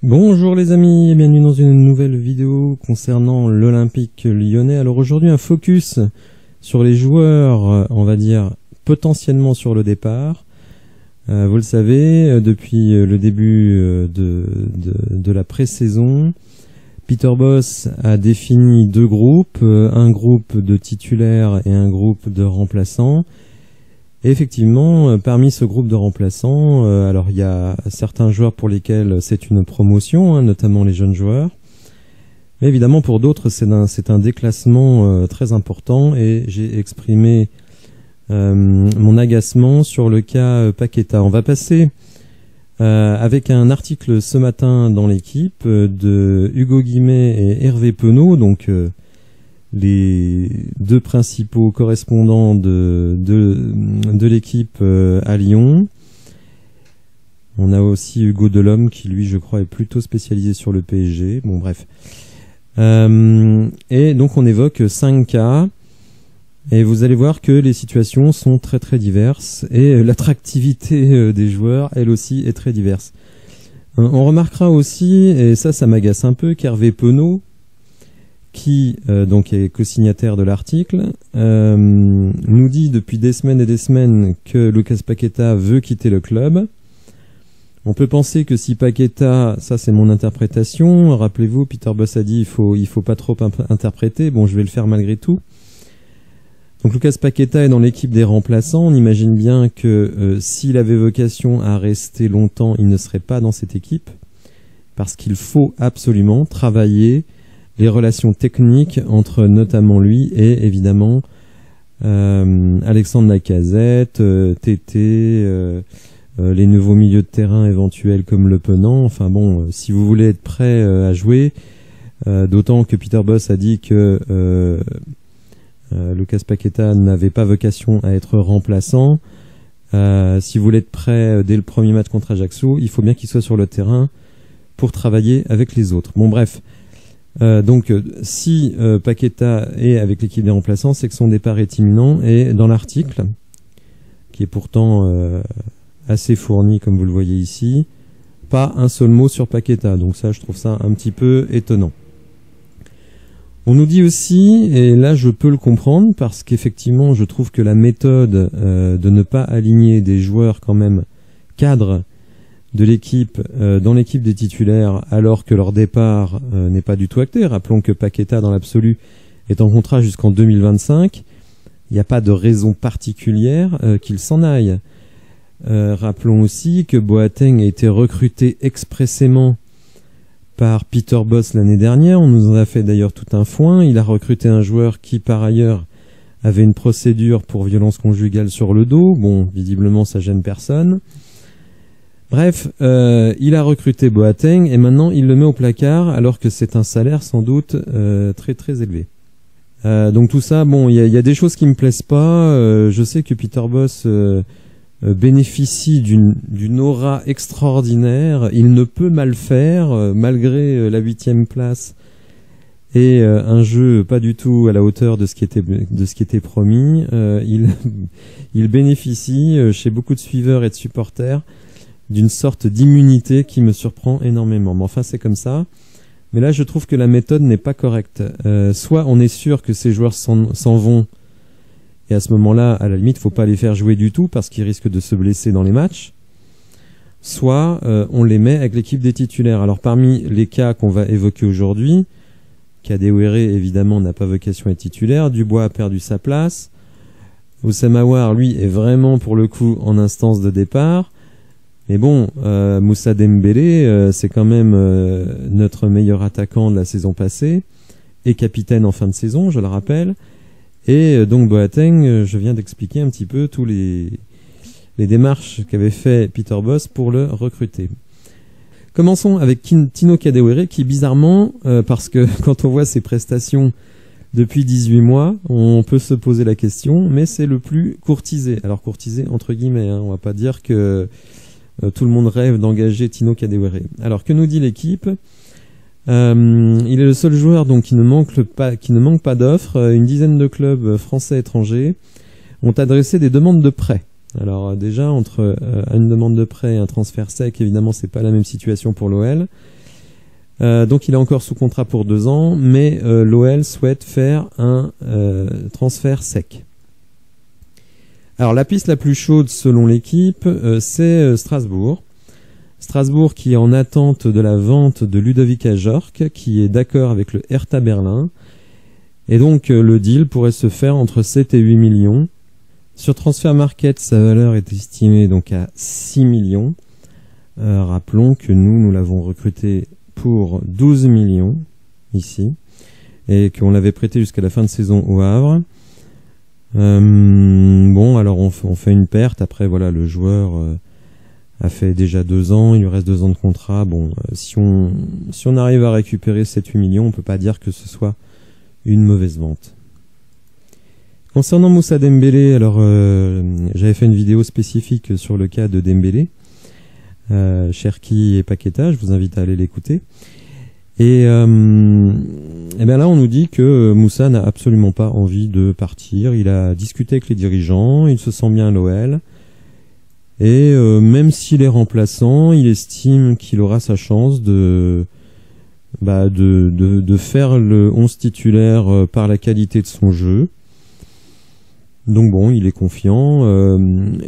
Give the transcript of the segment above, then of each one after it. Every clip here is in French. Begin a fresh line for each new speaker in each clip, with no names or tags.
Bonjour les amis et bienvenue dans une nouvelle vidéo concernant l'Olympique Lyonnais. Alors aujourd'hui un focus sur les joueurs, on va dire potentiellement sur le départ. Vous le savez, depuis le début de la pré-saison, Peter Bosz a défini deux groupes, un groupe de titulaires et un groupe de remplaçants. Et effectivement, parmi ce groupe de remplaçants, alors il y a certains joueurs pour lesquels c'est une promotion, notamment les jeunes joueurs. Mais évidemment pour d'autres c'est un déclassement très important et j'ai exprimé mon agacement sur le cas Paqueta. On va passer avec un article ce matin dans l'équipe de Hugo Guimet et Hervé Penaud, donc les deux principaux correspondants de l'équipe à Lyon. On a aussi Hugo Delhomme qui lui je crois est plutôt spécialisé sur le PSG. Bon bref. Et donc on évoque 5 cas et vous allez voir que les situations sont très très diverses et l'attractivité des joueurs elle aussi est très diverse. On remarquera aussi, et ça m'agace un peu, qu'Hervé Penaud qui donc est co-signataire de l'article, nous dit depuis des semaines et des semaines que Lucas Paqueta veut quitter le club. On peut penser que si Paqueta, ça c'est mon interprétation, rappelez-vous, Peter Bosz a dit il faut pas trop interpréter, bon je vais le faire malgré tout. Donc Lucas Paqueta est dans l'équipe des remplaçants, on imagine bien que s'il avait vocation à rester longtemps, il ne serait pas dans cette équipe, parce qu'il faut absolument travailler les relations techniques entre notamment lui et évidemment Alexandre Lacazette, Tété, les nouveaux milieux de terrain éventuels comme Le Penant. Enfin bon, si vous voulez être prêt à jouer, d'autant que Peter Bosz a dit que Lucas Paqueta n'avait pas vocation à être remplaçant. Si vous voulez être prêt dès le premier match contre Ajaccio, il faut bien qu'il soit sur le terrain pour travailler avec les autres. Bon bref. Donc si Paqueta est avec l'équipe des remplaçants, c'est que son départ est imminent, et dans l'article, qui est pourtant assez fourni comme vous le voyez ici, pas un seul mot sur Paqueta, donc ça je trouve ça un petit peu étonnant. On nous dit aussi, et là je peux le comprendre, parce qu'effectivement je trouve que la méthode de ne pas aligner des joueurs quand même cadres de l'équipe dans l'équipe des titulaires alors que leur départ n'est pas du tout acté. Rappelons que Paqueta dans l'absolu est en contrat jusqu'en 2025. Il n'y a pas de raison particulière qu'il s'en aille. Rappelons aussi que Boateng a été recruté expressément par Peter Bosz l'année dernière. On nous en a fait d'ailleurs tout un foin. Il a recruté un joueur qui par ailleurs avait une procédure pour violence conjugale sur le dos. Bon, visiblement ça gêne personne. Bref, il a recruté Boateng et maintenant il le met au placard alors que c'est un salaire sans doute très très élevé. Donc tout ça, bon, il y a des choses qui me plaisent pas. Je sais que Peter Bosz bénéficie d'une aura extraordinaire. Il ne peut mal faire malgré la 8e place et un jeu pas du tout à la hauteur de ce qui était promis. Il bénéficie chez beaucoup de suiveurs et de supporters d'une sorte d'immunité qui me surprend énormément. Mais enfin, c'est comme ça. Mais là, je trouve que la méthode n'est pas correcte. Soit on est sûr que ces joueurs s'en vont, et à ce moment-là, à la limite, il ne faut pas les faire jouer du tout parce qu'ils risquent de se blesser dans les matchs. Soit on les met avec l'équipe des titulaires. Alors parmi les cas qu'on va évoquer aujourd'hui, Kadewere évidemment n'a pas vocation à être titulaire, Dubois a perdu sa place, Oussama Aouar, lui, est vraiment pour le coup en instance de départ. Mais bon, Moussa Dembélé, c'est quand même notre meilleur attaquant de la saison passée et capitaine en fin de saison, je le rappelle. Et donc Boateng, je viens d'expliquer un petit peu tous les démarches qu'avait fait Peter Bosz pour le recruter. Commençons avec Tino Kadewere qui bizarrement, parce que quand on voit ses prestations depuis 18 mois, on peut se poser la question, mais c'est le plus courtisé. Alors courtisé entre guillemets, on va pas dire que tout le monde rêve d'engager Tino Kadewere. Alors que nous dit l'équipe? Il est le seul joueur donc qui ne manque pas d'offres. Une dizaine de clubs français et étrangers ont adressé des demandes de prêt. Alors déjà entre une demande de prêt et un transfert sec, évidemment c'est pas la même situation pour l'OL. Donc il est encore sous contrat pour 2 ans, mais l'OL souhaite faire un transfert sec. Alors la piste la plus chaude selon l'équipe, c'est Strasbourg. Strasbourg qui est en attente de la vente de Ludovic Ajorc, qui est d'accord avec le Hertha Berlin. Et donc le deal pourrait se faire entre 7 et 8 millions. Sur Transfer Market, sa valeur est estimée donc à 6 millions. Rappelons que nous l'avons recruté pour 12 millions ici et qu'on l'avait prêté jusqu'à la fin de saison au Havre. Bon, alors on fait une perte. Après, voilà, le joueur a fait déjà 2 ans, il lui reste 2 ans de contrat. Bon, si on arrive à récupérer 7-8 millions, on peut pas dire que ce soit une mauvaise vente. Concernant Moussa Dembélé, alors j'avais fait une vidéo spécifique sur le cas de Dembélé, Cherki et Paqueta, je vous invite à aller l'écouter. Et bien là, on nous dit que Moussa n'a absolument pas envie de partir. Il a discuté avec les dirigeants, il se sent bien à l'OL. Et même s'il est remplaçant, il estime qu'il aura sa chance de faire le 11 titulaire par la qualité de son jeu. Donc bon, il est confiant.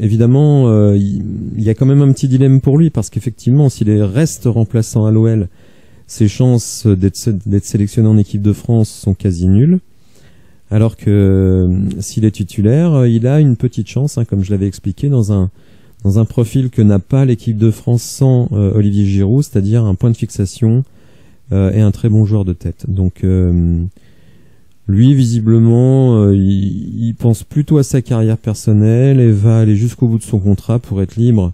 Évidemment, il y a quand même un petit dilemme pour lui, parce qu'effectivement, s'il reste remplaçant à l'OL, ses chances d'être sélectionné en équipe de France sont quasi nulles. Alors que s'il est titulaire, il a une petite chance, comme je l'avais expliqué, dans un profil que n'a pas l'équipe de France sans Olivier Giroud, c'est-à-dire un point de fixation et un très bon joueur de tête. Donc lui, visiblement, il pense plutôt à sa carrière personnelle et va aller jusqu'au bout de son contrat pour être libre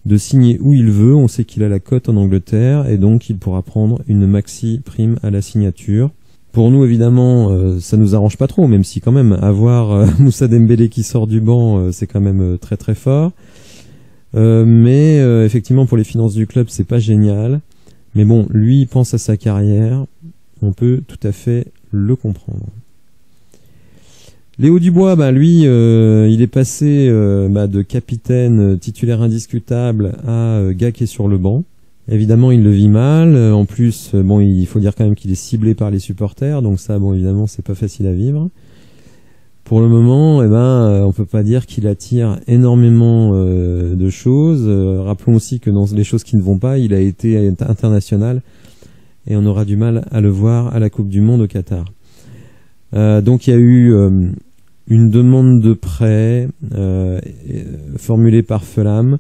de signer où il veut. On sait qu'il a la cote en Angleterre et donc il pourra prendre une maxi prime à la signature. Pour nous, évidemment, ça nous arrange pas trop, même si quand même avoir Moussa Dembélé qui sort du banc, c'est quand même très très fort. Mais effectivement, pour les finances du club, c'est pas génial. Mais bon, lui, il pense à sa carrière. On peut tout à fait le comprendre. Léo Dubois, lui, il est passé de capitaine titulaire indiscutable à gars qui est sur le banc. Évidemment, il le vit mal. En plus, il faut dire quand même qu'il est ciblé par les supporters, donc ça, évidemment, c'est pas facile à vivre. Pour le moment, on peut pas dire qu'il attire énormément de choses. Rappelons aussi que dans les choses qui ne vont pas, il a été international et on aura du mal à le voir à la Coupe du Monde au Qatar. Donc il y a eu une demande de prêt formulée par Fulham.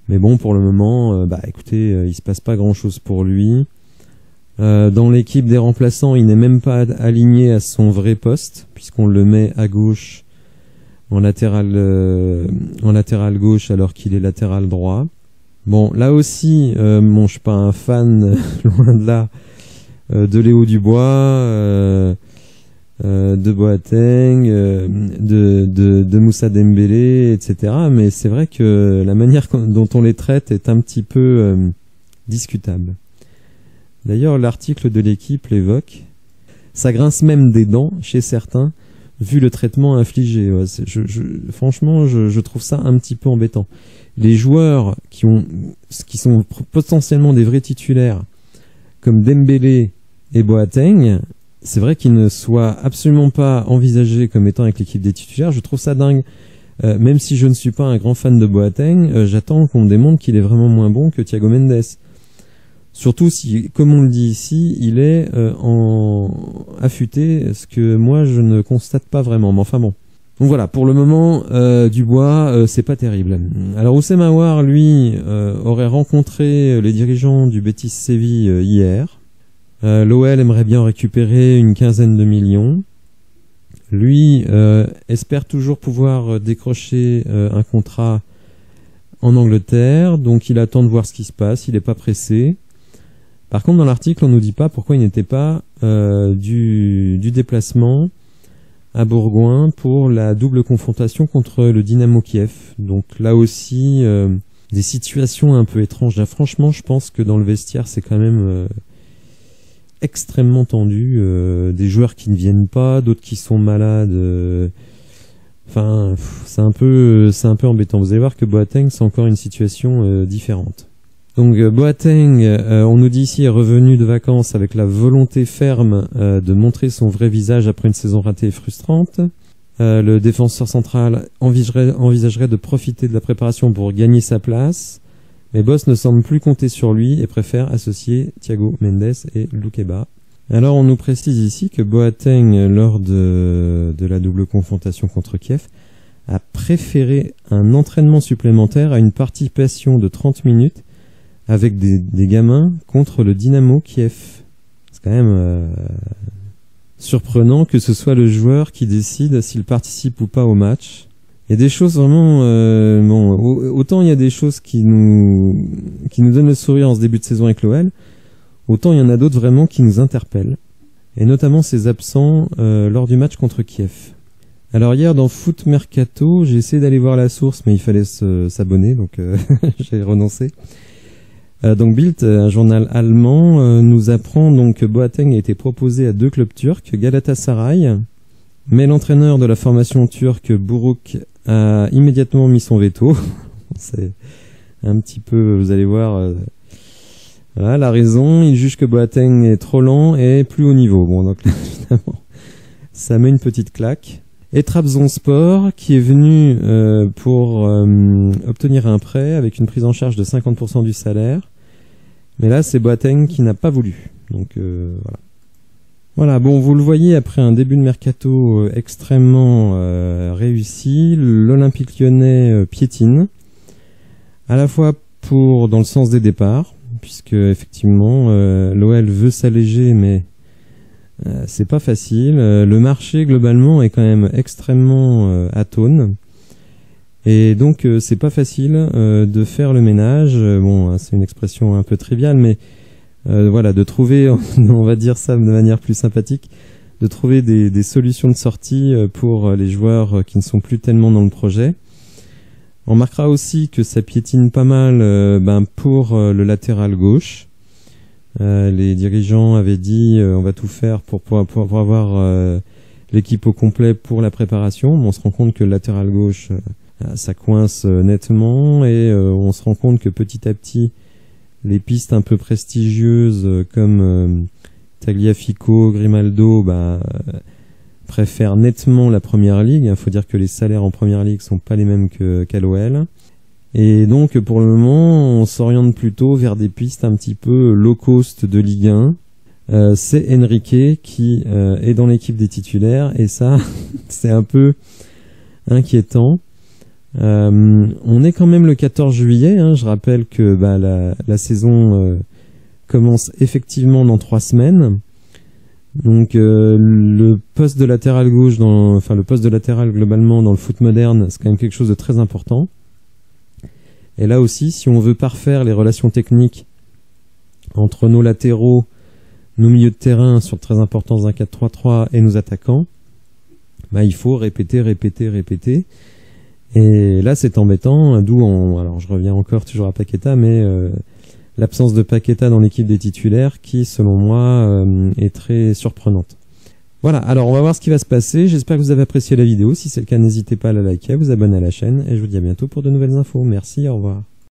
Mais bon, pour le moment, écoutez, il se passe pas grand-chose pour lui. Dans l'équipe des remplaçants, il n'est même pas aligné à son vrai poste, puisqu'on le met à gauche, en latéral gauche, alors qu'il est latéral droit. Bon, là aussi, je suis pas un fan, loin de là, de Léo Dubois, de Boateng, de Moussa Dembélé, etc. Mais c'est vrai que la manière dont on les traite est un petit peu discutable. D'ailleurs, l'article de l'équipe l'évoque. Ça grince même des dents chez certains, vu le traitement infligé. Ouais, franchement, je trouve ça un petit peu embêtant. Les joueurs qui sont potentiellement des vrais titulaires, comme Dembélé et Boateng, c'est vrai qu'ils ne soient absolument pas envisagés comme étant avec l'équipe des titulaires. Je trouve ça dingue. Même si je ne suis pas un grand fan de Boateng, j'attends qu'on me démontre qu'il est vraiment moins bon que Thiago Mendes. Surtout si, comme on le dit ici, il est affûté, ce que moi je ne constate pas vraiment. Mais enfin bon. Donc voilà, pour le moment, Dubois, c'est pas terrible. Alors Oussem Aouar, lui, aurait rencontré les dirigeants du Betis Séville hier. L'OL aimerait bien récupérer une 15aine de millions. Lui espère toujours pouvoir décrocher un contrat en Angleterre, donc il attend de voir ce qui se passe, il n'est pas pressé. Par contre, dans l'article, on ne nous dit pas pourquoi il n'était pas du déplacement à Bourgoin pour la double confrontation contre le Dynamo Kiev. Donc là aussi, des situations un peu étranges. Là, franchement, je pense que dans le vestiaire, c'est quand même extrêmement tendu. Des joueurs qui ne viennent pas, d'autres qui sont malades. C'est un peu embêtant. Vous allez voir que Boateng, c'est encore une situation différente. Donc Boateng, on nous dit ici, est revenu de vacances avec la volonté ferme de montrer son vrai visage après une saison ratée et frustrante. Le défenseur central envisagerait de profiter de la préparation pour gagner sa place, mais Bosz ne semble plus compter sur lui et préfère associer Thiago Mendes et Loukeba. Alors on nous précise ici que Boateng, lors de la double confrontation contre Kiev, a préféré un entraînement supplémentaire à une participation de 30 minutes avec des gamins contre le Dynamo Kiev. C'est quand même surprenant que ce soit le joueur qui décide s'il participe ou pas au match. Il y a des choses vraiment... autant il y a des choses qui nous donnent le sourire en ce début de saison avec l'OL, autant il y en a d'autres vraiment qui nous interpellent. Et notamment ces absents lors du match contre Kiev. Alors hier dans Foot Mercato, j'ai essayé d'aller voir la source, mais il fallait s'abonner, donc j'ai renoncé. Donc Bild, un journal allemand, nous apprend donc que Boateng a été proposé à 2 clubs turcs, Galatasaray, mais l'entraîneur de la formation turque, Buruk, a immédiatement mis son veto. C'est un petit peu, vous allez voir, voilà, la raison, il juge que Boateng est trop lent et plus haut niveau. Bon, donc évidemment, ça met une petite claque. Et Trabzonspor, qui est venu pour obtenir un prêt avec une prise en charge de 50% du salaire. Mais là, c'est Boateng qui n'a pas voulu. Donc voilà. Voilà, bon, vous le voyez, après un début de mercato extrêmement réussi, l'Olympique Lyonnais piétine, à la fois dans le sens des départs, puisque effectivement l'OL veut s'alléger, mais c'est pas facile. Le marché globalement est quand même extrêmement atone. Et donc c'est pas facile de faire le ménage. Bon, c'est une expression un peu triviale, mais voilà, de trouver, on va dire ça de manière plus sympathique, de trouver des solutions de sortie pour les joueurs qui ne sont plus tellement dans le projet. On remarquera aussi que ça piétine pas mal pour le latéral gauche. Les dirigeants avaient dit on va tout faire pour avoir l'équipe au complet pour la préparation. On se rend compte que le latéral gauche ça coince nettement et on se rend compte que petit à petit les pistes un peu prestigieuses comme Tagliafico, Grimaldo préfèrent nettement la première ligue. Il faut dire que les salaires en première ligue sont pas les mêmes qu'à l'OL. Et donc pour le moment on s'oriente plutôt vers des pistes un petit peu low cost de Ligue 1. C'est Enrique qui est dans l'équipe des titulaires et ça c'est un peu inquiétant. On est quand même le 14 juillet, hein. Je rappelle que la saison commence effectivement dans 3 semaines. Donc le poste de latéral gauche, le poste de latéral globalement dans le foot moderne, c'est quand même quelque chose de très important. Et là aussi, si on veut parfaire les relations techniques entre nos latéraux, nos milieux de terrain sur très important dans un 4-3-3 et nos attaquants, il faut répéter. Et là, c'est embêtant, alors je reviens encore toujours à Paqueta, mais l'absence de Paqueta dans l'équipe des titulaires qui, selon moi, est très surprenante. Voilà, alors on va voir ce qui va se passer. J'espère que vous avez apprécié la vidéo. Si c'est le cas, n'hésitez pas à la liker, à vous abonner à la chaîne, et je vous dis à bientôt pour de nouvelles infos. Merci, au revoir.